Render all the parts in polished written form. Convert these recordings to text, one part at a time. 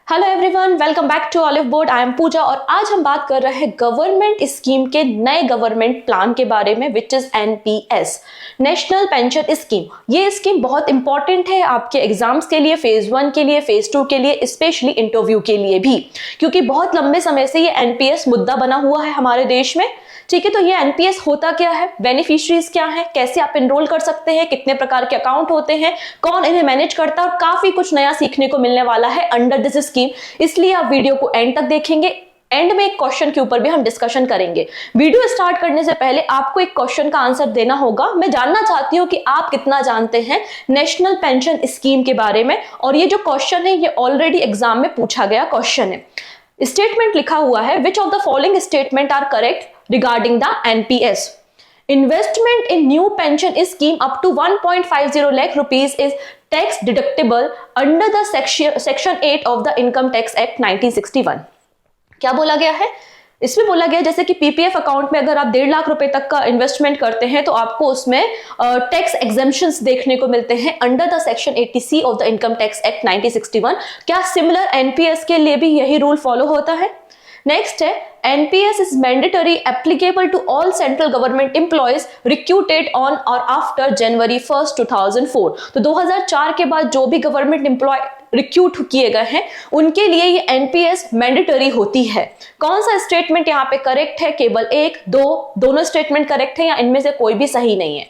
Hello everyone, welcome back to Oliveboard. I am Pooja और आज हम बात कर रहे हैं गवर्नमेंट स्कीम के नए गवर्नमेंट प्लान के बारे में, which is NPS, national pension scheme. ये स्कीम बहुत इंपॉर्टेंट है आपके एग्जाम्स के लिए, फेज 1 के लिए, फेज 2 के लिए, स्पेशली इंटरव्यू के लिए भी, क्योंकि बहुत लंबे समय से ये एनपीएस मुद्दा बना हुआ है हमारे देश में। ठीक है, तो ये एनपीएस होता क्या है, बेनिफिशियरीज क्या है, कैसे आप एनरोल कर सकते हैं, कितने प्रकार के अकाउंट होते हैं, कौन इन्हें मैनेज करता है, और काफी कुछ नया सीखने को मिलने वाला है अंडर दिस स्कीम। इसलिए आप वीडियो को एंड तक देखेंगे। एंड में एक क्वेश्चन के ऊपर भी हम डिस्कशन करेंगे। वीडियो स्टार्ट करने से पहले आपको एक क्वेश्चन का आंसर देना होगा। मैं जानना चाहती हूं कि आप कितना जानते हैं नेशनल पेंशन स्कीम के बारे में, और ये जो क्वेश्चन है ये ऑलरेडी एग्जाम में पूछा गया क्वेश्चन है। स्टेटमेंट लिखा हुआ है, which of the following statement are correct regarding the NPS? Investment in new pension scheme up to 1.50 lakh rupees is tax deductible under the section 8 of the Income Tax Act 1961। क्या बोला गया है? इसमें बोला गया जैसे कि पीपीएफ अकाउंट में अगर आप 1.5 लाख रुपए तक का इन्वेस्टमेंट करते हैं तो आपको उसमें टैक्स एग्जेम्पशंस देखने को मिलते हैं under the section 80C of the income tax act 1961। क्या सिमिलर एनपीएस के लिए भी यही रूल फॉलो होता है? नेक्स्ट है, NPS is mandatory applicable to all central government employees recruited on or after January 1, 2004। तो 2004 के बाद जो भी गवर्नमेंट एम्प्लॉय रिक्रूट किए गए हैं उनके लिए ये एनपीएस मैंडेटरी होती है। कौन सा स्टेटमेंट यहाँ पे करेक्ट है? केवल एक, दो, दोनों स्टेटमेंट करेक्ट है या इनमें से कोई भी सही नहीं है?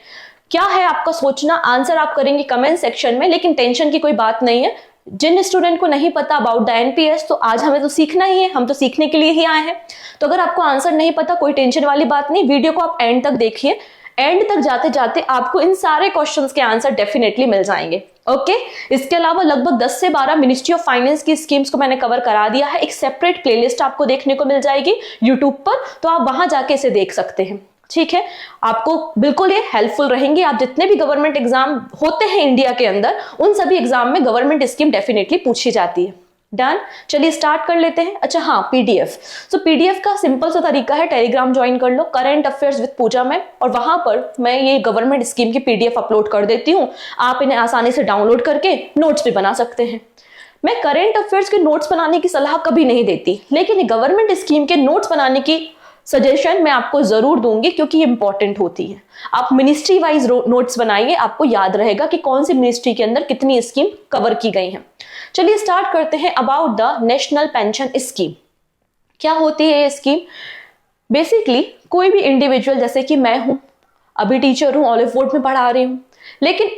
क्या है आपका सोचना? आंसर आप करेंगे कमेंट सेक्शन में, लेकिन टेंशन की कोई बात नहीं है। जिन स्टूडेंट को नहीं पता अबाउट द एनपीएस, तो आज हमें तो सीखना ही है, हम तो सीखने के लिए ही आए हैं। तो अगर आपको आंसर नहीं पता, कोई टेंशन वाली बात नहीं, वीडियो को आप एंड तक देखिए। एंड तक जाते जाते आपको इन सारे क्वेश्चंस के आंसर डेफिनेटली मिल जाएंगे। ओके, इसके अलावा लगभग 10 से 12 मिनिस्ट्री ऑफ फाइनेंस की स्कीम्स को मैंने कवर करा दिया है। एक सेपरेट प्लेलिस्ट आपको देखने को मिल जाएगी यूट्यूब पर, तो आप वहां जाके इसे देख सकते हैं। ठीक है, आपको बिल्कुल ये हेल्पफुल रहेंगे। आप जितने भी गवर्नमेंट एग्जाम होते हैं इंडिया के अंदर, उन सभी एग्जाम में गवर्नमेंट स्कीम डेफिनेटली पूछी जाती है। डन, चलिए स्टार्ट कर लेते हैं। अच्छा हाँ, पीडीएफ। तो पीडीएफ का सिंपल सा तरीका है, टेलीग्राम ज्वाइन कर लो, करंट अफेयर्स विद पूजा में, और वहां पर मैं ये गवर्नमेंट स्कीम की पीडीएफ अपलोड कर देती हूँ। आप इन्हें आसानी से डाउनलोड करके नोट्स भी बना सकते हैं। मैं करंट अफेयर्स के नोट्स बनाने की सलाह कभी नहीं देती, लेकिन गवर्नमेंट स्कीम के नोट्स बनाने की सजेशन मैं आपको जरूर दूंगी, क्योंकि ये इंपॉर्टेंट होती है। आप मिनिस्ट्री वाइज नोट्स बनाइए, आपको याद रहेगा कि कौन सी मिनिस्ट्री के अंदर कितनी स्कीम कवर की गई हैं। चलिए स्टार्ट करते हैं about the national pension scheme. क्या होती है ये स्कीम? बेसिकली कोई भी इंडिविजुअल, जैसे कि मैं हूं, अभी टीचर हूं, ऑलिव बोर्ड में पढ़ा रही हूं, लेकिन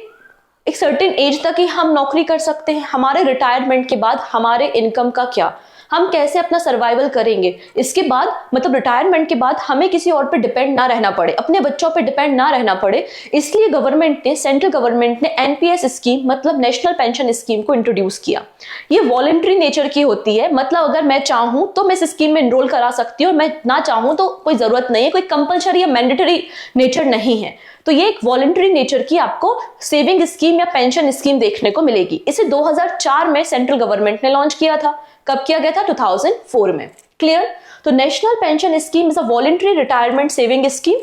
एक सर्टेन एज तक ही हम नौकरी कर सकते हैं। हमारे रिटायरमेंट के बाद हमारे इनकम का क्या, हम कैसे अपना सर्वाइवल करेंगे, इसके बाद मतलब रिटायरमेंट के बाद हमें किसी और पे डिपेंड ना रहना पड़े, अपने बच्चों पे डिपेंड ना रहना पड़े, इसलिए गवर्नमेंट ने, सेंट्रल गवर्नमेंट ने एनपीएस स्कीम मतलब नेशनल पेंशन स्कीम को इंट्रोड्यूस किया। ये वॉलंटरी नेचर की होती है, मतलब अगर मैं चाहूं तो मैं इस स्कीम में एनरोल करा सकती हूँ, और मैं ना चाहूं तो कोई जरूरत नहीं है, कोई कंपल्सरी या मैंडेटरी नेचर नहीं है। तो ये एक वॉलंटरी नेचर की आपको सेविंग स्कीम या पेंशन स्कीम देखने को मिलेगी। इसे 2004 में सेंट्रल गवर्नमेंट ने लॉन्च किया था। कब किया गया था? 2004 में। क्लियर? तो national pension scheme is a voluntary retirement saving scheme.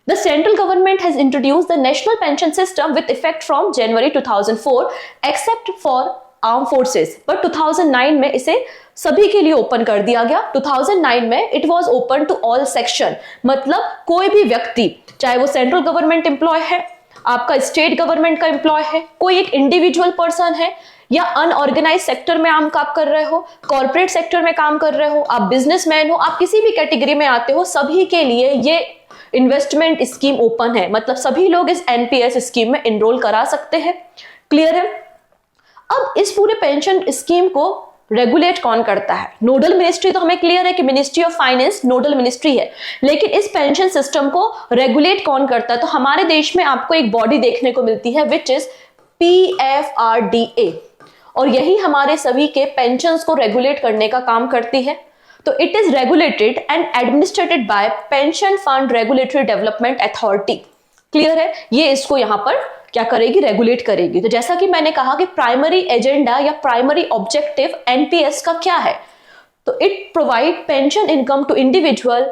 The central government has introduced the national pension system with effect from January 2004 except for armed forces, but 2009 में इसे सभी के लिए ओपन कर दिया गया। 2009 में it was open to all section, मतलब कोई भी व्यक्ति, चाहे वो सेंट्रल गवर्नमेंट एम्प्लॉय है, आपका स्टेट गवर्नमेंट का एम्प्लॉय है, कोई एक इंडिविजुअल पर्सन है, या अनऑर्गेनाइज सेक्टर में आप काम कर रहे हो, कॉर्पोरेट सेक्टर में काम कर रहे हो, आप बिजनेसमैन हो, आप किसी भी कैटेगरी में आते हो, सभी के लिए ये इन्वेस्टमेंट स्कीम ओपन है। मतलब सभी लोग इस एनपीएस स्कीम में एनरोल करा सकते हैं। क्लियर है? अब इस पूरे पेंशन स्कीम को रेगुलेट कौन करता है? नोडल मिनिस्ट्री तो हमें क्लियर है कि ministry of finance nodal ministry है, लेकिन इस पेंशन सिस्टम को रेगुलेट कौन करता है? तो हमारे देश में आपको एक बॉडी देखने को मिलती है, विच इज PFRDA, और यही हमारे सभी के पेंशन्स को रेगुलेट करने का काम करती है। तो it is regulated and administered by pension fund regulatory development authority. Clear है? ये इसको यहां पर क्या करेगी? रेगुलेट करेगी। तो जैसा कि मैंने कहा कि प्राइमरी एजेंडा या प्राइमरी ऑब्जेक्टिव एनपीएस का क्या है? तो it provide pension income to individual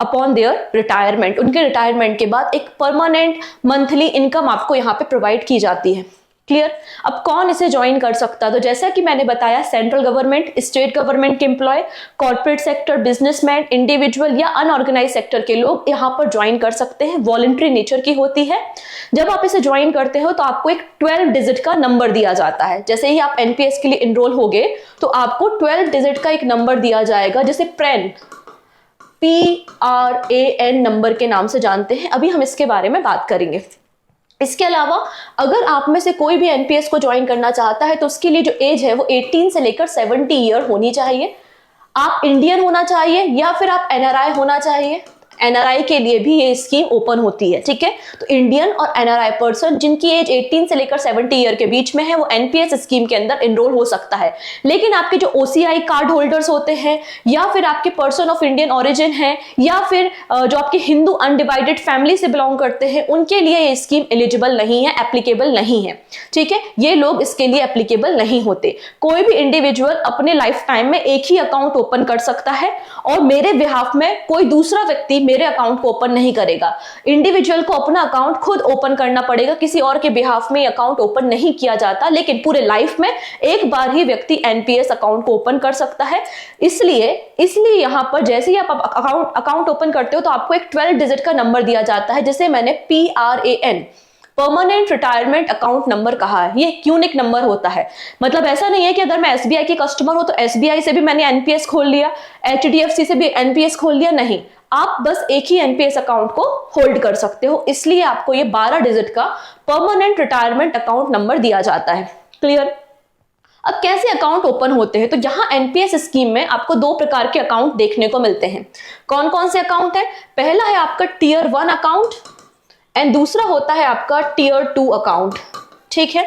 upon their retirement. उनके रिटायरमेंट के बाद एक परमानेंट मंथली इनकम आपको यहाँ पे प्रोवाइड की जाती है। क्लियर। अब कौन इसे ज्वाइन कर सकता है? तो जैसा कि मैंने बताया, सेंट्रल गवर्नमेंट, स्टेट गवर्नमेंट के employ, corporate sector, businessman, individual या अनऑर्गेनाइज सेक्टर के लोग यहाँ पर ज्वाइन कर सकते हैं। वॉलंटरी नेचर की होती है। जब आप इसे ज्वाइन करते हो तो आपको एक 12 डिजिट का नंबर दिया जाता है। जैसे ही आप एनपीएस के लिए इनरोल होगे तो आपको 12 डिजिट का एक नंबर दिया जाएगा, जिसे PRAN नंबर के नाम से जानते हैं। अभी हम इसके बारे में बात करेंगे। इसके अलावा अगर आप में से कोई भी एनपीएस को ज्वाइन करना चाहता है तो उसके लिए जो एज है वो 18 से लेकर 70 ईयर होनी चाहिए। आप इंडियन होना चाहिए या फिर आप एनआरआई होना चाहिए। एनआरआई के लिए भी ये स्कीम ओपन होती है, ठीक है। तो इंडियन और एनआरआई पर्सन जिनकी एज 18 से लेकर 70 ईयर के बीच में है वो एनपीएस स्कीम के अंदर एनरोल हो सकता है। लेकिन आपके जो ओसीआई कार्ड होल्डर्स होते हैं या फिर आपके पर्सन ऑफ इंडियन ओरिजिन है या फिर जो आपके हिंदू अनडिवाइडेड फैमिली से बिलोंग करते हैं, उनके लिए ये स्कीम एलिजिबल नहीं है, एप्लीकेबल नहीं है, ठीक है। ये लोग इसके लिए एप्लीकेबल नहीं होते। कोई भी इंडिविजुअल अपने लाइफ टाइम में एक ही अकाउंट ओपन कर सकता है और मेरे बिहाफ में कोई दूसरा व्यक्ति मेरे अकाउंट को ओपन नहीं करेगा। इंडिविजुअल को अपना अकाउंट खुद ओपन करना पड़ेगा, किसी और के बिहाफ में अकाउंट ओपन नहीं किया जाता। लेकिन पूरे लाइफ में एक बार ही व्यक्ति एनपीएस अकाउंट को ओपन कर सकता है। इसलिए यहां पर जैसे ही आप अकाउंट ओपन करते हो तो आपको एक 12 डिजिट का नंबर दिया जाता है, जिसे मैंने PRAN permanent retirement account number कहा है। ये यूनिक नंबर होता है। मतलब ऐसा नहीं है कि अगर मैं एसबीआई की कस्टमर हूं तो एसबीआई से भी मैंने एनपीएस खोल लिया, एचडीएफसी से भी एनपीएस खोल लिया, नहीं। आप बस एक ही एनपीएस अकाउंट को होल्ड कर सकते हो। इसलिए आपको ये 12 डिजिट का परमानेंट रिटायरमेंट अकाउंट नंबर दिया जाता है। क्लियर। अब कैसे अकाउंट ओपन होते हैं? तो यहाँ एनपीएस स्कीम में आपको 2 प्रकार के अकाउंट देखने को मिलते हैं। कौन कौन से अकाउंट है? पहला है आपका टियर 1 अकाउंट एंड दूसरा होता है आपका टियर 2 अकाउंट, ठीक है।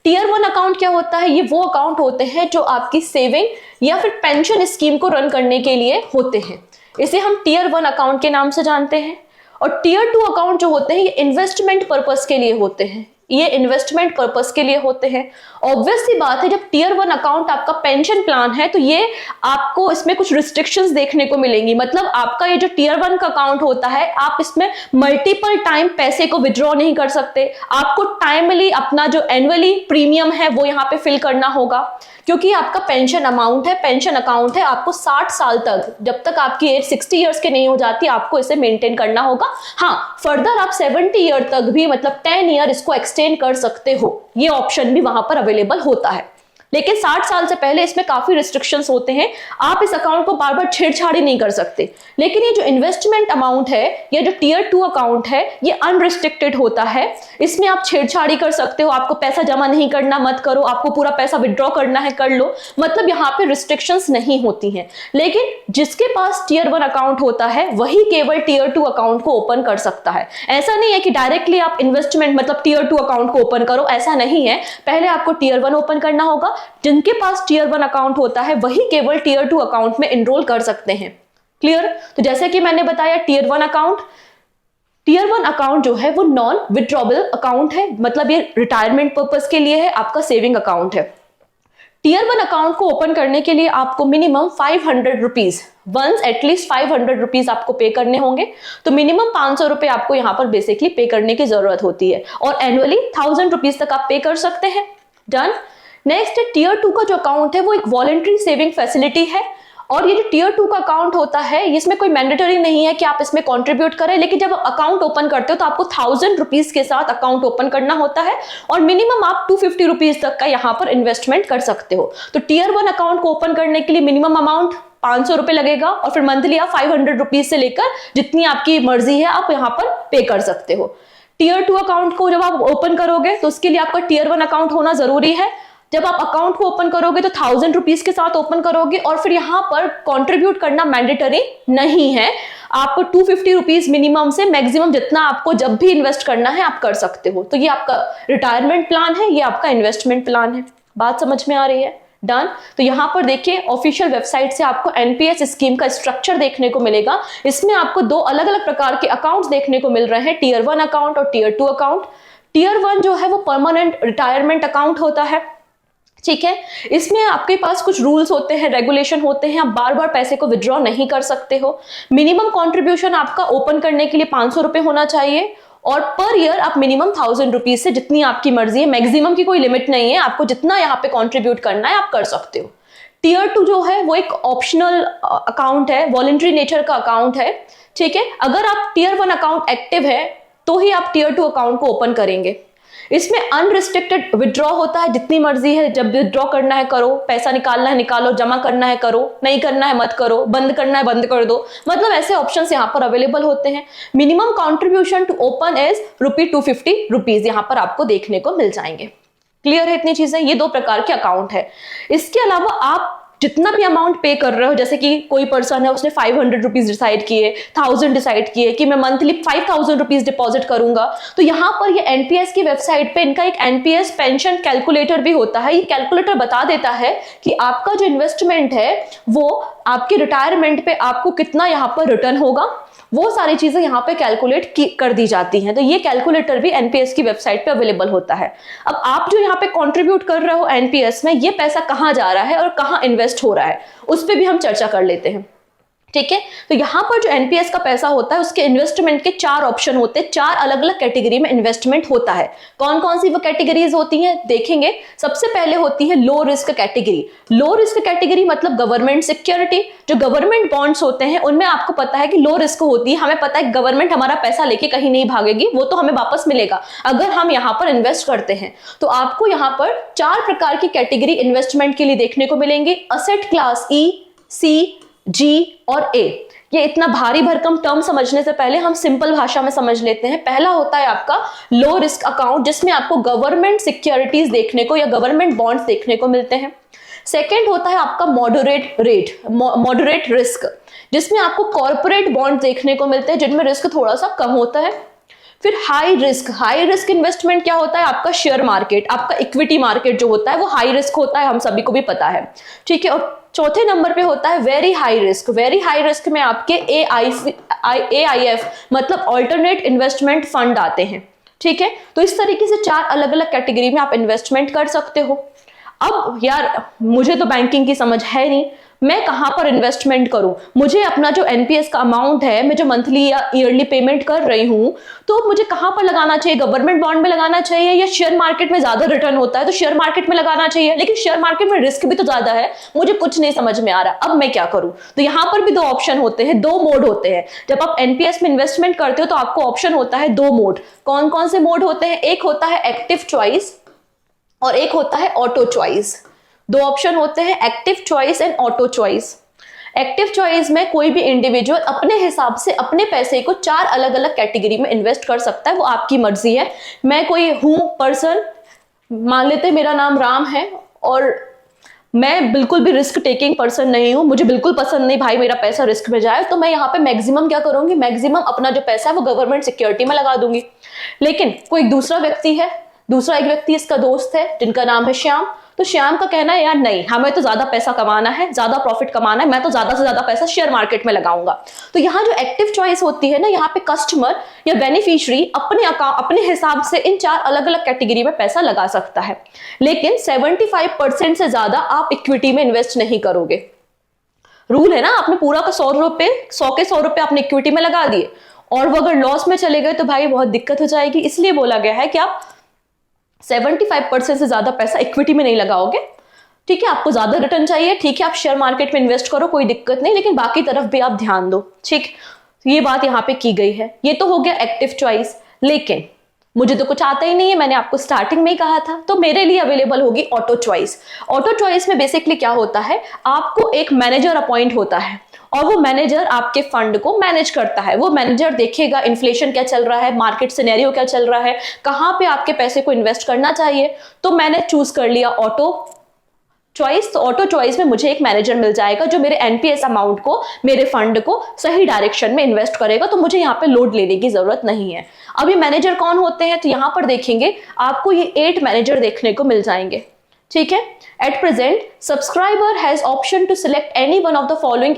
टियर 1 अकाउंट क्या होता है? ये वो अकाउंट होते हैं जो आपकी सेविंग या फिर पेंशन स्कीम को रन करने के लिए होते हैं। इसे हम टियर 1 अकाउंट के नाम से जानते हैं। और टियर 2 अकाउंट जो होते हैं ये इन्वेस्टमेंट पर्पस के लिए होते हैं। ये इन्वेस्टमेंट पर्पस के लिए होते हैं। ऑब्वियस सी बात है, जब टियर 1 अकाउंट आपका पेंशन प्लान है तो ये आपको इसमें कुछ रिस्ट्रिक्शंस देखने को मिलेंगी। मतलब आपका ये जो टियर 1 का अकाउंट होता है, आप इसमें मल्टीपल टाइम पैसे को विड्रॉ नहीं कर सकते। आपको टाइमली अपना जो एनुअली प्रीमियम है वो यहाँ पे फिल करना होगा, क्योंकि आपका पेंशन अमाउंट है, पेंशन अकाउंट है। आपको 60 साल तक, जब तक आपकी एज 60 ईयर्स की नहीं हो जाती, आपको इसे मेंटेन करना होगा। हाँ, फर्दर आप 70 ईयर तक भी, मतलब 10 ईयर इसको एक्सटेंड कर सकते हो। ये ऑप्शन भी वहां पर अवेलेबल होता है। लेकिन 60 साल से पहले इसमें काफी रिस्ट्रिक्शंस होते हैं। आप इस अकाउंट को बार बार छेड़छाड़ी नहीं कर सकते। लेकिन ये जो इन्वेस्टमेंट अमाउंट है या जो टियर 2 अकाउंट है, ये अनरिस्ट्रिक्टेड होता है। इसमें आप छेड़छाड़ी कर सकते हो। आपको पैसा जमा नहीं करना, मत करो। आपको पूरा पैसा विड्रॉ करना है, कर लो। मतलब यहाँ पे रिस्ट्रिक्शंस नहीं होती हैं। लेकिन जिसके पास टियर 1 अकाउंट होता है वही केवल टियर 2 अकाउंट को ओपन कर सकता है। ऐसा नहीं है कि डायरेक्टली आप इन्वेस्टमेंट मतलब टियर 2 अकाउंट को ओपन करो, ऐसा नहीं है। पहले आपको टियर 1 ओपन करना होगा। जिनके पास टियर 1 अकाउंट होता है वही केवल टियर 2 अकाउंट में एनरोल कर सकते हैं। क्लियर। तो जैसे कि मैंने बताया, टियर 1 अकाउंट जो है वो नॉन विड्रॉबल अकाउंट है। मतलब ये रिटायरमेंट पर्पस के लिए है, आपका सेविंग अकाउंट है। टियर 1 अकाउंट को ओपन करने के लिए आपको minimum 500 rupees, once at least 500 rupees आपको पे करने होंगे। तो मिनिमम 500 रुपए आपको यहाँ पर बेसिकली पे करने की जरूरत होती है। और एनुअली 1000 रुपीज तक आप पे कर सकते हैं। डन। नेक्स्ट, टियर 2 का जो अकाउंट है वो एक वॉलंटरी सेविंग फैसिलिटी है। और ये जो टियर 2 का अकाउंट होता है, इसमें कोई मैंडेटरी नहीं है कि आप इसमें कंट्रीब्यूट करें। लेकिन जब आप अकाउंट ओपन करते हो तो आपको 1000 रुपीज के साथ अकाउंट ओपन करना होता है और मिनिमम आप 250 रुपीज तक का यहाँ पर इन्वेस्टमेंट कर सकते हो। तो टियर 1 अकाउंट को ओपन करने के लिए मिनिमम अमाउंट 500 रुपए लगेगा और फिर मंथली आप 500 रुपीज से लेकर जितनी आपकी मर्जी है आप यहाँ पर पे कर सकते हो। टियर 2 अकाउंट को जब आप ओपन करोगे तो उसके लिए आपका टियर 1 अकाउंट होना जरूरी है। जब आप अकाउंट को ओपन करोगे तो 1000 रुपीज के साथ ओपन करोगे और फिर यहाँ पर कंट्रीब्यूट करना मैंडेटरी नहीं है। आप 250 रुपीज मिनिमम से मैक्सिमम जितना आपको जब भी इन्वेस्ट करना है आप कर सकते हो। तो ये आपका रिटायरमेंट प्लान है, ये आपका इन्वेस्टमेंट प्लान है। बात समझ में आ रही है? डन। तो यहाँ पर देखिए, ऑफिशियल वेबसाइट से आपको एनपीएस स्कीम का स्ट्रक्चर देखने को मिलेगा। इसमें आपको 2 अलग अलग प्रकार के अकाउंट्स देखने को मिल रहे हैं, टियर 1 अकाउंट और टियर 2 अकाउंट। टियर 1 जो है वो परमानेंट रिटायरमेंट अकाउंट होता है, ठीक है। इसमें आपके पास कुछ रूल्स होते हैं, रेगुलेशन होते हैं। आप बार बार पैसे को विड्रॉ नहीं कर सकते हो। मिनिमम कंट्रीब्यूशन आपका ओपन करने के लिए 500 रुपए होना चाहिए और पर ईयर आप मिनिमम 1000 रुपीज से, जितनी आपकी मर्जी है, मैक्सिमम की कोई लिमिट नहीं है, आपको जितना यहाँ पे कंट्रीब्यूट करना है आप कर सकते हो। टियर 2 जो है वो एक ऑप्शनल अकाउंट है, वॉलंटरी नेचर का अकाउंट है, ठीक है। अगर आप टियर 1 अकाउंट एक्टिव है तो ही आप टियर 2 अकाउंट को ओपन करेंगे। इसमें अनरिस्ट्रिक्टेड विड्रॉ होता है, जितनी मर्जी है जब विड्रॉ करना है करो, पैसा निकालना है निकालो, जमा करना है करो, नहीं करना है मत करो, बंद करना है बंद कर दो, मतलब ऐसे ऑप्शंस यहाँ पर अवेलेबल होते हैं। Minimum contribution to open is ₹250 यहाँ पर आपको देखने को मिल जाएंगे। क्लियर है इतनी चीजें? ये 2 प्रकार के अकाउंट है। इसके अलावा आप जितना भी अमाउंट पे कर रहे हो, जैसे कि कोई पर्सन है उसने 500 रुपीज डिसाइड किए, 1000 डिसाइड किए कि मैं मंथली 5000 रुपीज डिपॉजिट करूंगा, तो यहाँ पर ये एनपीएस की वेबसाइट पे इनका एक एनपीएस पेंशन कैलकुलेटर भी होता है। ये कैलकुलेटर बता देता है कि आपका जो इन्वेस्टमेंट है वो आपके रिटायरमेंट पे आपको कितना यहाँ पर रिटर्न होगा, वो सारी चीजें यहाँ पे कैलकुलेट कर दी जाती हैं। तो ये कैलकुलेटर भी एनपीएस की वेबसाइट पे अवेलेबल होता है। अब आप जो यहाँ पे कंट्रीब्यूट कर रहे हो एनपीएस में, ये पैसा कहाँ जा रहा है और कहाँ इन्वेस्ट हो रहा है, उस पर भी हम चर्चा कर लेते हैं, ठीक है। तो यहाँ पर जो एनपीएस का पैसा होता है उसके इन्वेस्टमेंट के 4 ऑप्शन होते हैं, 4 अलग अलग कैटेगरी में इन्वेस्टमेंट होता है। कौन कौन सी वो कैटेगरीज होती हैं देखेंगे। सबसे पहले होती है low risk category. Low risk category मतलब गवर्नमेंट सिक्योरिटी। जो गवर्नमेंट बॉन्ड्स होते हैं उनमें आपको पता है कि लो रिस्क होती है, हमें पता है गवर्नमेंट हमारा पैसा लेके कहीं नहीं भागेगी, वो तो हमें वापस मिलेगा अगर हम यहाँ पर इन्वेस्ट करते हैं। तो आपको यहाँ पर 4 प्रकार की कैटेगरी इन्वेस्टमेंट के लिए देखने को मिलेंगे। असेट क्लास ई, सी, जी और ए। ये इतना भारी भरकम टर्म समझने से पहले हम सिंपल भाषा में समझ लेते हैं। पहला होता है आपका लो रिस्क अकाउंट, जिसमें आपको गवर्नमेंट सिक्योरिटीज देखने को या गवर्नमेंट बॉन्ड्स देखने को मिलते हैं। सेकेंड होता है आपका मॉडरेट रिस्क, जिसमें आपको कॉर्पोरेट बॉन्ड देखने को मिलते हैं जिनमें रिस्क थोड़ा सा कम होता है। फिर हाई रिस्क इन्वेस्टमेंट क्या होता है, आपका शेयर मार्केट, आपका इक्विटी मार्केट जो होता है वो हाई रिस्क होता है, हम सभी को भी पता है, ठीक है। और चौथे नंबर पे होता है वेरी हाई रिस्क में आपके AIF मतलब ऑल्टरनेट इन्वेस्टमेंट फंड आते हैं, ठीक है। तो इस तरीके से 4 अलग अलग कैटेगरी में आप इन्वेस्टमेंट कर सकते हो। अब यार मुझे तो बैंकिंग की समझ है नहीं, मैं कहां पर इन्वेस्टमेंट करूं, मुझे अपना जो एनपीएस का अमाउंट है, मैं जो मंथली या ईयरली पेमेंट कर रही हूं, तो मुझे कहां पर लगाना चाहिए, गवर्नमेंट बॉन्ड में लगाना चाहिए या शेयर मार्केट में ज्यादा रिटर्न होता है तो शेयर मार्केट में लगाना चाहिए, लेकिन शेयर मार्केट में रिस्क भी तो ज्यादा है, मुझे कुछ नहीं समझ में आ रहा, अब मैं क्या करूं। तो यहां पर भी 2 ऑप्शन होते हैं, 2 मोड होते हैं। जब आप एनपीएस में इन्वेस्टमेंट करते हो तो आपको ऑप्शन होता है 2 मोड। कौन कौन से मोड होते हैं, एक होता है एक्टिव चॉइस और एक होता है ऑटो चॉइस। 2 ऑप्शन होते हैं, active choice and auto choice. Active choice में कोई भी इंडिविजुअल अपने हिसाब से अपने पैसे को 4 अलग अलग कैटेगरी में इन्वेस्ट कर सकता है, वो आपकी मर्जी है। मैं कोई हूं पर्सन, मान लेते मेरा नाम राम है और मैं बिल्कुल भी रिस्क टेकिंग पर्सन नहीं हूं, मुझे बिल्कुल पसंद नहीं भाई मेरा पैसा रिस्क में जाए, तो मैं यहाँ पे मैक्सिमम क्या करूंगी, मैक्सिमम अपना जो पैसा है वो गवर्नमेंट सिक्योरिटी में लगा दूंगी। लेकिन कोई दूसरा व्यक्ति है, दूसरा एक व्यक्ति इसका दोस्त है जिनका नाम है श्याम, तो श्याम का कहना है यार नहीं, हमें तो ज्यादा पैसा कमाना है, ज्यादा प्रॉफिट कमाना है, मैं तो ज्यादा से ज्यादा पैसा शेयर मार्केट में लगाऊंगा। तो यहाँ जो एक्टिव चॉइस होती है ना, यहाँ पे कस्टमर या बेनिफिशियरी अपने हिसाब से इन 4 अलग अलग कैटेगरी में पैसा लगा सकता है, लेकिन 75% से ज्यादा आप इक्विटी में इन्वेस्ट नहीं करोगे। रूल है ना, आपने पूरा का 100 के 100 रुपए आपने इक्विटी में लगा दिए और वो अगर लॉस में चले गए तो भाई बहुत दिक्कत हो जाएगी। इसलिए बोला गया है कि आप 75% से ज्यादा पैसा इक्विटी में नहीं लगाओगे, ठीक है। आपको ज्यादा रिटर्न चाहिए, ठीक है, आप शेयर मार्केट में इन्वेस्ट करो, कोई दिक्कत नहीं, लेकिन बाकी तरफ भी आप ध्यान दो, ठीक। ये बात यहाँ पे की गई है। ये तो हो गया एक्टिव चॉइस, लेकिन मुझे तो कुछ आता ही नहीं है, मैंने आपको स्टार्टिंग में ही कहा था, तो मेरे लिए अवेलेबल होगी ऑटो चॉइस। ऑटो चॉइस में बेसिकली क्या होता है, आपको एक मैनेजर अपॉइंट होता है और वो मैनेजर आपके फंड को मैनेज करता है। वो मैनेजर देखेगा इन्फ्लेशन क्या चल रहा है, मार्केट सिनेरियो क्या चल रहा है, कहां पे आपके पैसे को इन्वेस्ट करना चाहिए। तो मैंने चूज कर लिया ऑटो चॉइस। तो ऑटो चॉइस में मुझे एक मैनेजर मिल जाएगा जो मेरे एनपीएस अमाउंट को, मेरे फंड को सही डायरेक्शन में इन्वेस्ट करेगा, तो मुझे यहाँ पे लोड लेने की जरूरत नहीं है। अब ये मैनेजर कौन होते हैं, तो यहाँ पर देखेंगे आपको ये 8 मैनेजर देखने को मिल जाएंगे, ठीक है। At present subscriber has option to select any one of the following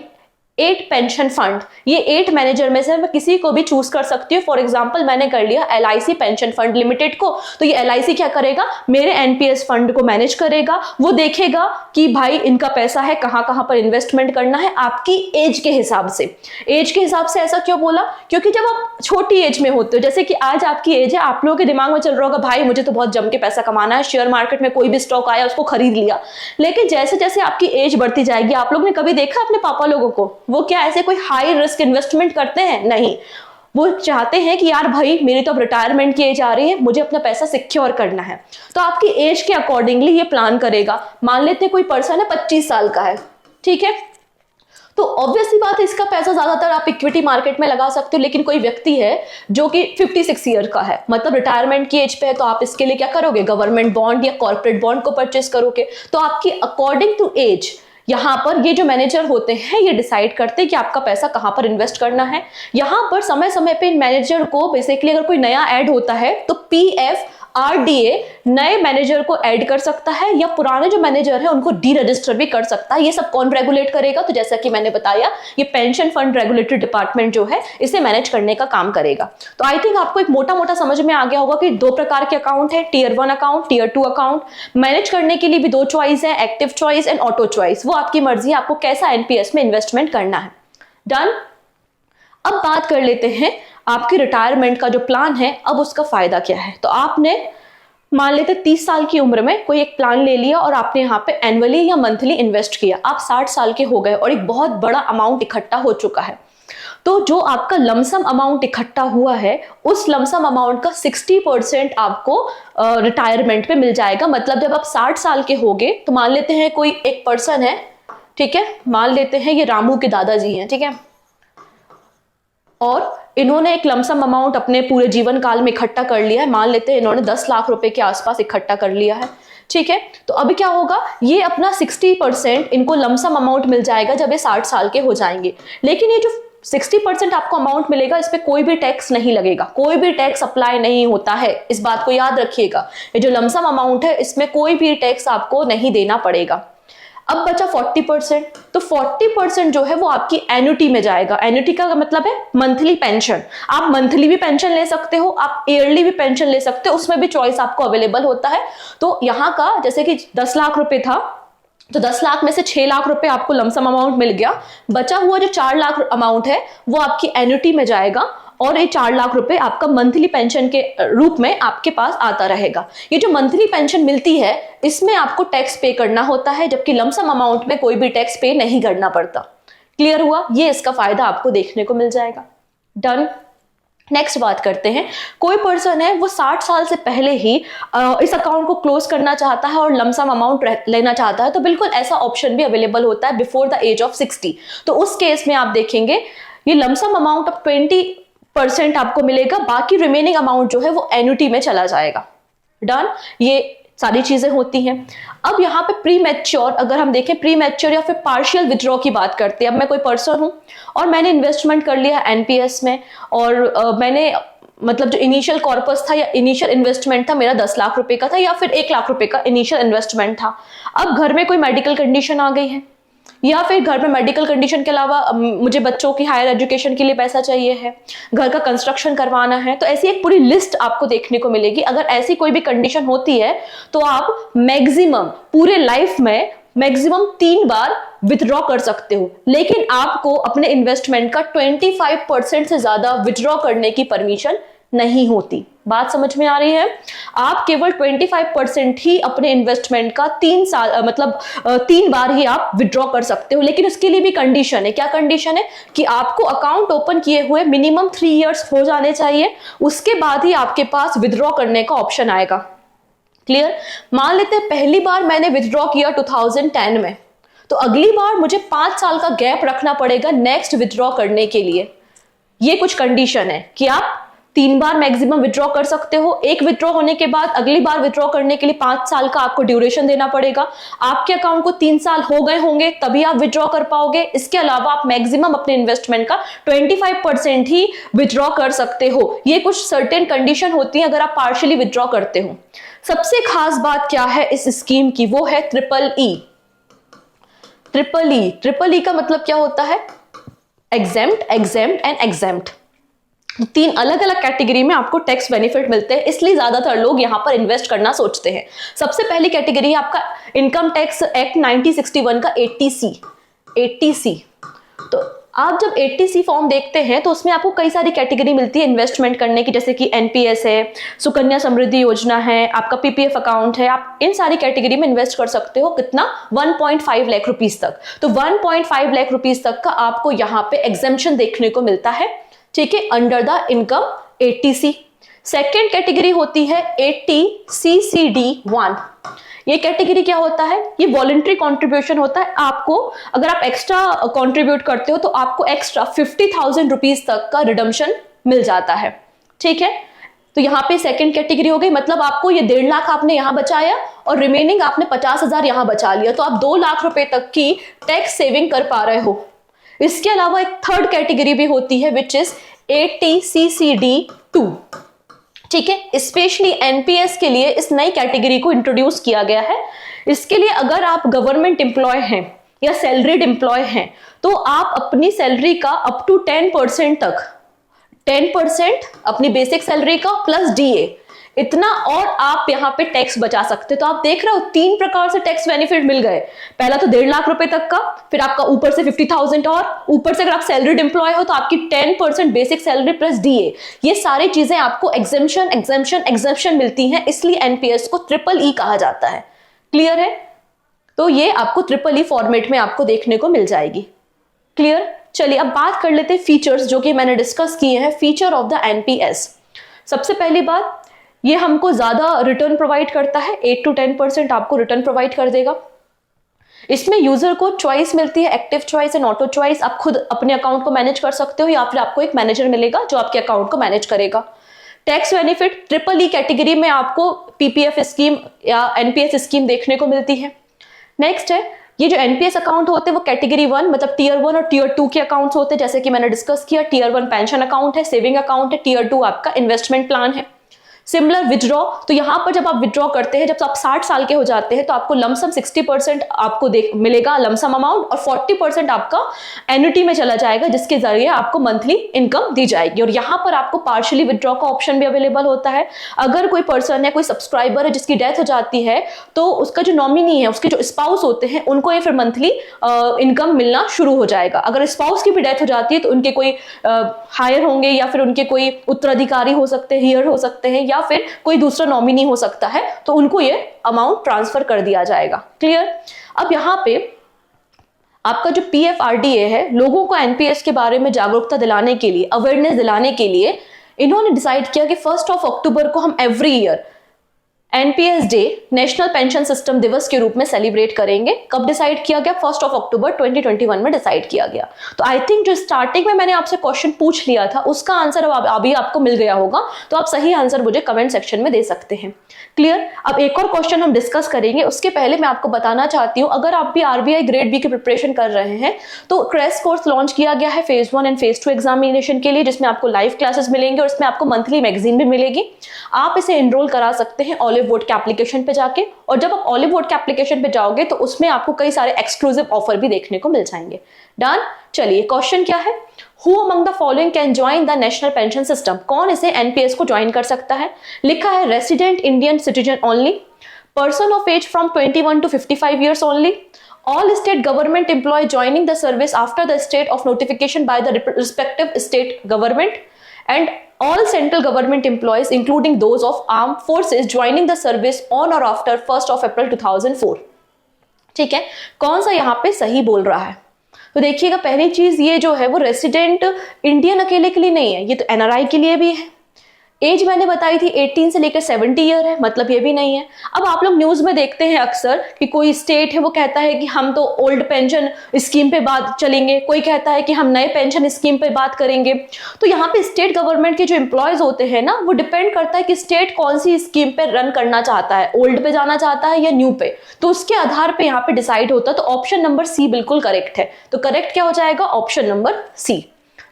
8 pension fund, ये 8 मैनेजर में से मैं किसी को भी चूज कर सकती हूँ। फॉर एग्जांपल मैंने कर लिया LIC पेंशन फंड लिमिटेड को, तो ये LIC क्या करेगा, मेरे NPS फंड को मैनेज करेगा। वो देखेगा कि भाई इनका पैसा है, कहां कहां पर इन्वेस्टमेंट करना है, आपकी एज के हिसाब से। एज के हिसाब से ऐसा क्यों बोला, क्योंकि जब आप छोटी एज में होते हो, जैसे कि आज आपकी एज है, आप लोगों के दिमाग में चल रहा होगा भाई मुझे तो बहुत जम के पैसा कमाना है, शेयर मार्केट में कोई भी स्टॉक आया उसको खरीद लिया। लेकिन जैसे जैसे आपकी एज बढ़ती जाएगी, आप लोग ने कभी देखा अपने पापा लोगों को, वो क्या ऐसे कोई हाई रिस्क इन्वेस्टमेंट करते हैं? नहीं, वो चाहते हैं कि यार भाई मेरी तो अब रिटायरमेंट की एज आ रही है, मुझे अपना पैसा सिक्योर करना है। तो आपकी एज के अकॉर्डिंगली ये प्लान करेगा। मान लेते हैं कोई पर्सन है 25 साल का है, ठीक है, तो ऑब्वियसली बात है इसका पैसा ज्यादातर आप इक्विटी मार्केट में लगा सकते हो। लेकिन कोई व्यक्ति है जो कि 56 ईयर का है, मतलब रिटायरमेंट की एज पे है, तो आप इसके लिए क्या करोगे, गवर्नमेंट बॉन्ड या कॉर्पोरेट बॉन्ड को परचेस करोगे। तो आपकी अकॉर्डिंग टू एज यहाँ पर ये जो मैनेजर होते हैं ये डिसाइड करते हैं कि आपका पैसा कहां पर इन्वेस्ट करना है। यहाँ पर समय समय पे इन मैनेजर को बेसिकली अगर कोई नया ऐड होता है तो PF RDA नए मैनेजर को ऐड कर सकता है, या पुराने जो मैनेजर है उनको डी रजिस्टर भी कर सकता है। ये सब कौन रेगुलेट करेगा, तो जैसा कि मैंने बताया ये पेंशन फंड रेगुलेटरी डिपार्टमेंट जो है इसे मैनेज करने का काम करेगा। तो आई थिंक आपको एक मोटा मोटा समझ में आ गया होगा कि 2 प्रकार के अकाउंट है, Tier 1 account, Tier 2 account. Manage करने के लिए भी 2 चॉइस है, active choice and auto choice. वो आपकी मर्जी है आपको कैसा NPS में इन्वेस्टमेंट करना है। डन। अब बात कर लेते हैं आपकी रिटायरमेंट का जो प्लान है, अब उसका फायदा क्या है। तो आपने मान लेते 30 साल की उम्र में कोई एक प्लान ले लिया और आपने यहाँ पे एनुअली या मंथली इन्वेस्ट किया। आप 60 साल के हो गए और एक बहुत बड़ा अमाउंट इकट्ठा हो चुका है, तो जो आपका लमसम अमाउंट इकट्ठा हुआ है उस लमसम अमाउंट का 60% आपको रिटायरमेंट पे मिल जाएगा। मतलब जब आप 60 साल के होगे, तो मान लेते हैं कोई एक पर्सन है, ठीक है, मान लेते हैं ये रामू के दादाजी हैं, ठीक है, और इन्होंने एक लमसम अमाउंट अपने पूरे जीवन काल में इकट्ठा कर लिया है। मान लेते हैं इन्होंने 10 लाख रुपए के आसपास इकट्ठा कर लिया है, ठीक है। तो अभी क्या होगा, ये अपना 60% इनको लमसम अमाउंट मिल जाएगा जब ये 60 साल के हो जाएंगे। लेकिन ये जो 60% आपको अमाउंट मिलेगा, इस पे कोई भी टैक्स नहीं लगेगा, कोई भी टैक्स अप्लाई नहीं होता है, इस बात को याद रखिएगा। ये जो लमसम अमाउंट है इसमें कोई भी टैक्स आपको नहीं देना पड़ेगा। अब बचा 40%, तो 40% जो है वो आपकी एन्युटी में जाएगा। एन्युटी का मतलब है मंथली पेंशन। आप मंथली भी पेंशन ले सकते हो, आप ईयरली भी पेंशन ले सकते हो, उसमें भी चॉइस आपको अवेलेबल होता है। तो यहाँ का जैसे कि 10 लाख रुपए था, तो 10 लाख में से 6 लाख रुपए आपको लमसम अमाउंट मिल गया। बचा हुआ जो 4 लाख अमाउंट है वो आपकी एन्युटी में जाएगा, और ये 4 लाख रुपए आपका मंथली पेंशन के रूप में आपके पास आता रहेगा। ये जो मंथली पेंशन मिलती है इसमें आपको टैक्स पे करना होता है, जबकि लमसम अमाउंट में कोई भी टैक्स पे नहीं करना पड़ता। क्लियर हुआ, ये इसका फायदा आपको देखने को मिल जाएगा। डन। नेक्स्ट बात करते हैं, कोई पर्सन है वो 60 साल से पहले ही इस अकाउंट को क्लोज करना चाहता है और लमसम अमाउंट लेना चाहता है, तो बिल्कुल ऐसा ऑप्शन भी अवेलेबल होता है बिफोर द एज ऑफ 60। तो उस केस में आप देखेंगे ये लमसम अमाउंट ऑफ 20% आपको मिलेगा, बाकी रिमेनिंग अमाउंट जो है वो एन्युटी में चला जाएगा। डन। ये सारी चीजें होती हैं। अब यहाँ पे प्री मैच्योर, अगर हम देखें प्री मैच्योर या फिर पार्शियल विड्रॉ की बात करते हैं। अब मैं कोई पर्सन हूं और मैंने इन्वेस्टमेंट कर लिया NPS में, और मैंने मतलब जो इनिशियल कॉर्पस था या इनिशियल इन्वेस्टमेंट था मेरा 10 लाख रुपए का था, या फिर 1 लाख रुपए का इनिशियल इन्वेस्टमेंट था। अब घर में कोई मेडिकल कंडीशन आ गई है, या फिर घर में मेडिकल कंडीशन के अलावा मुझे बच्चों की हायर एजुकेशन के लिए पैसा चाहिए है, घर का कंस्ट्रक्शन करवाना है, तो ऐसी एक पूरी लिस्ट आपको देखने को मिलेगी। अगर ऐसी कोई भी कंडीशन होती है तो आप मैक्सिमम पूरे लाइफ में मैक्सिमम 3 बार विथड्रॉ कर सकते हो, लेकिन आपको अपने इन्वेस्टमेंट का 25% से ज्यादा विथड्रॉ करने की परमिशन नहीं होती। बात समझ में आ रही है? आप केवल 25% ही अपने इन्वेस्टमेंट का 3 बार ही आप विड्रॉ कर सकते हो। लेकिन उसके लिए भी कंडीशन है। क्या कंडीशन है? कि आपको अकाउंट ओपन किए हुए मिनिमम 3 इयर्स हो जाने चाहिए, उसके बाद ही आपके पास विड्रॉ करने का ऑप्शन आएगा। क्लियर? मान लेते हैं पहली बार मैंने विड्रॉ किया 2010 में, तो अगली बार मुझे 5 साल का गैप रखना पड़ेगा नेक्स्ट विड्रॉ करने के लिए। ये कुछ कंडीशन है कि आप 3 बार मैक्सिमम विड्रॉ कर सकते हो। एक विड्रॉ होने के बाद अगली बार विड्रॉ करने के लिए 5 साल का आपको ड्यूरेशन देना पड़ेगा। आपके अकाउंट को 3 साल हो गए होंगे तभी आप विड्रॉ कर पाओगे। इसके अलावा आप मैक्सिमम अपने इन्वेस्टमेंट का 25% ही विड्रॉ कर सकते हो। ये कुछ सर्टेन कंडीशन होती है अगर आप पार्शियली विड्रॉ करते हो। सबसे खास बात क्या है इस स्कीम की? वो है ट्रिपल ई। ट्रिपल ई का मतलब क्या होता है? Exempt, exempt and exempt. तीन अलग अलग कैटेगरी में आपको टैक्स बेनिफिट मिलते हैं, इसलिए ज्यादातर लोग यहां पर इन्वेस्ट करना सोचते हैं। सबसे पहली कैटेगरी है आपका इनकम टैक्स एक्ट 1961 का 80C। तो आप जब 80C फॉर्म देखते हैं तो उसमें आपको कई सारी कैटेगरी मिलती है इन्वेस्टमेंट करने की, जैसे कि एनपीएस है, सुकन्या समृद्धि योजना है, आपका पीपीएफ अकाउंट है। आप इन सारी कैटेगरी में इन्वेस्ट कर सकते हो। कितना? 1.5 लाख रुपीज तक। तो 1.5 लाख रुपीज तक का आपको यहाँ पे एग्जेम्पशन देखने को मिलता है, ठीक है, under the income 80C। Second category होती है 80CCD1। ये कैटेगरी क्या होता है? ये वॉलंटरी कंट्रीब्यूशन होता है। आपको अगर आप एक्स्ट्रा कंट्रीब्यूट करते हो तो आपको एक्स्ट्रा 50,000 रुपीज तक का रिडम्पशन मिल जाता है, ठीक है। तो यहाँ पे सेकंड कैटेगरी हो गई, मतलब आपको ये 1.5 लाख आपने यहाँ बचाया और रिमेनिंग आपने 50,000 यहाँ बचा लिया, तो आप 2 लाख रुपए तक की टैक्स सेविंग कर पा रहे हो। इसके अलावा एक थर्ड कैटेगरी भी होती है विच इज 80CCD2, ठीक है। स्पेशली एनपीएस के लिए इस नई कैटेगरी को इंट्रोड्यूस किया गया है। इसके लिए अगर आप गवर्नमेंट एम्प्लॉय हैं या सैलरीड एम्प्लॉय हैं तो आप अपनी सैलरी का अप टू 10% तक, 10% अपनी बेसिक सैलरी का प्लस डीए, इतना और आप यहाँ पे टैक्स बचा सकते हो। तो आप देख रहे हो 3 प्रकार से टैक्स बेनिफिट मिल गए। पहला तो 1.5 लाख रुपए तक का, फिर आपका ऊपर से 50,000 और ऊपर से अगर आप सैलरीड एम्प्लॉय हो तो आपकी 10% बेसिक सैलरी प्लस डीए। ये सारी चीजें आपको एग्जेम्पशन मिलती हैं, इसलिए एनपीएस को ट्रिपल ई कहा जाता है। क्लियर है? तो ये आपको ट्रिपल ई फॉर्मेट में आपको देखने को मिल जाएगी। क्लियर? चलिए अब बात कर लेते हैं फीचर्स जो कि मैंने डिस्कस किए हैं, फीचर ऑफ द एनपीएस। सबसे पहली बात, ये हमको ज्यादा रिटर्न प्रोवाइड करता है, 8 to 10% आपको रिटर्न प्रोवाइड कर देगा। इसमें यूजर को चॉइस मिलती है, active choice and auto choice. आप खुद अपने अकाउंट को मैनेज कर सकते हो या फिर आपको एक मैनेजर मिलेगा जो आपके अकाउंट को मैनेज करेगा। Tax benefit triple E category में आपको पीपीएफ स्कीम या एनपीएस स्कीम देखने को मिलती है। नेक्स्ट है, ये जो एनपीएस अकाउंट होते हैं वो कैटेगरी 1 मतलब टियर 1 और टियर 2 के अकाउंट्स होते हैं, जैसे कि मैंने डिस्कस किया। टियर 1 पेंशन अकाउंट है, सेविंग अकाउंट है, टियर 2 आपका इन्वेस्टमेंट प्लान है। सिमिलर विड्रॉ, तो यहां पर जब आप विड्रॉ करते हैं, जब आप 60 साल के हो जाते हैं तो आपको लमसम 60% आपको मिलेगा लमसम अमाउंट और 40% आपका एन्युटी में चला जाएगा, जिसके जरिए आपको मंथली इनकम दी जाएगी। और यहाँ पर आपको पार्शियली विड्रॉ का ऑप्शन भी अवेलेबल होता है। अगर कोई पर्सन है, कोई सब्सक्राइबर है जिसकी डेथ हो जाती है तो उसका जो नॉमिनी है, उसके जो स्पाउस होते हैं, उनको ये फिर मंथली इनकम मिलना शुरू हो जाएगा। अगर स्पाउस की भी डेथ हो जाती है तो उनके कोई हायर होंगे या फिर उनके कोई उत्तराधिकारी हो सकते हैं, हियर हो सकते हैं, या फिर कोई दूसरा नॉमिनी हो सकता है, तो उनको ये अमाउंट ट्रांसफर कर दिया जाएगा। क्लियर? अब यहां पे आपका जो पीएफआरडीए है, लोगों को एनपीएस के बारे में जागरूकता दिलाने के लिए, अवेयरनेस दिलाने के लिए इन्होंने डिसाइड किया कि 1 अक्टूबर को हम every year NPS day, national pension system दिवस के रूप में सेलिब्रेट करेंगे। कब डिसाइड किया गया? 1 अक्टूबर 2021 में डिसाइड किया गया। तो आई थिंक जो स्टार्टिंग में मैंने आपसे क्वेश्चन पूछ लिया था उसका आंसर अब अभी आपको मिल गया होगा, तो आप सही आंसर मुझे कमेंट सेक्शन में दे सकते हैं। क्लियर? अब एक और क्वेश्चन हम डिस्कस करेंगे, उसके पहले मैं आपको बताना चाहती हूँ, अगर आप भी आरबीआई ग्रेड बी की प्रिपरेशन कर रहे हैं तो क्रैश कोर्स लॉन्च किया गया है फेज 1 एंड फेज 2 एग्जामिनेशन के लिए, जिसमें आपको लाइव क्लासेस मिलेंगे और इसमें आपको मंथली मैगजीन भी मिलेगी। आप इसे एनरोल करा सकते हैं ऑलिव बोर्ड के एप्लीकेशन पे जाके, और जब आप ऑलिव बोर्ड के एप्लीकेशन पे जाओगे तो उसमें आपको कई सारे एक्सक्लूसिव ऑफर भी देखने को मिल जाएंगे। डन? चलिए क्वेश्चन क्या है? Who among the following can join the national pension system? कौन इसे एनपीएस को ज्वाइन कर सकता है? लिखा है resident Indian citizen only, person of age from 21 to 55 years only, all state government employee joining the service after the state of notification by the respective state government, and all central government employees including those of armed forces joining the service on or after 1st of April 2004। ठीक है, कौन सा यहाँ पे सही बोल रहा है? तो देखिएगा, पहली चीज ये जो है वो रेसिडेंट इंडियन अकेले के लिए नहीं है, ये तो एनआरआई के लिए भी है। एज मैंने बताई थी 18 से लेकर 70 ईयर है, मतलब ये भी नहीं है। अब आप लोग न्यूज में देखते हैं अक्सर कि कोई स्टेट है वो कहता है कि हम तो ओल्ड पेंशन स्कीम पे बात चलेंगे, कोई कहता है कि हम नए पेंशन स्कीम पे बात करेंगे। तो यहाँ पे स्टेट गवर्नमेंट के जो एम्प्लॉयज होते हैं ना, वो डिपेंड करता है कि स्टेट कौन सी स्कीम पे रन करना चाहता है, ओल्ड पे जाना चाहता है या न्यू पे, तो उसके आधार पे यहाँ पे डिसाइड होता है। तो ऑप्शन नंबर सी बिल्कुल करेक्ट है। तो करेक्ट क्या हो जाएगा? Option number C.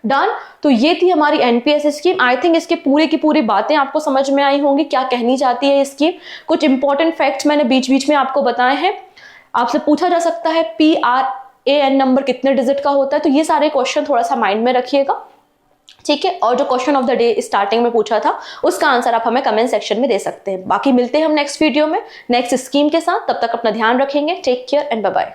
डन? तो ये थी हमारी एनपीएस स्कीम। आई थिंक इसके पूरे की पूरी बातें आपको समझ में आई होंगी, क्या कहनी चाहती है स्कीम। कुछ इंपॉर्टेंट फैक्ट्स मैंने बीच बीच में आपको बताए हैं। आपसे पूछा जा सकता है AN नंबर कितने डिजिट का होता है। तो ये सारे क्वेश्चन थोड़ा सा माइंड में रखिएगा, ठीक है। और जो question of the day starting में पूछा था उसका आंसर आप हमें कमेंट सेक्शन में दे सकते हैं। बाकी मिलते हैं हम नेक्स्ट वीडियो में नेक्स्ट स्कीम के साथ, तब तक अपना ध्यान रखेंगे। Take care and bye bye.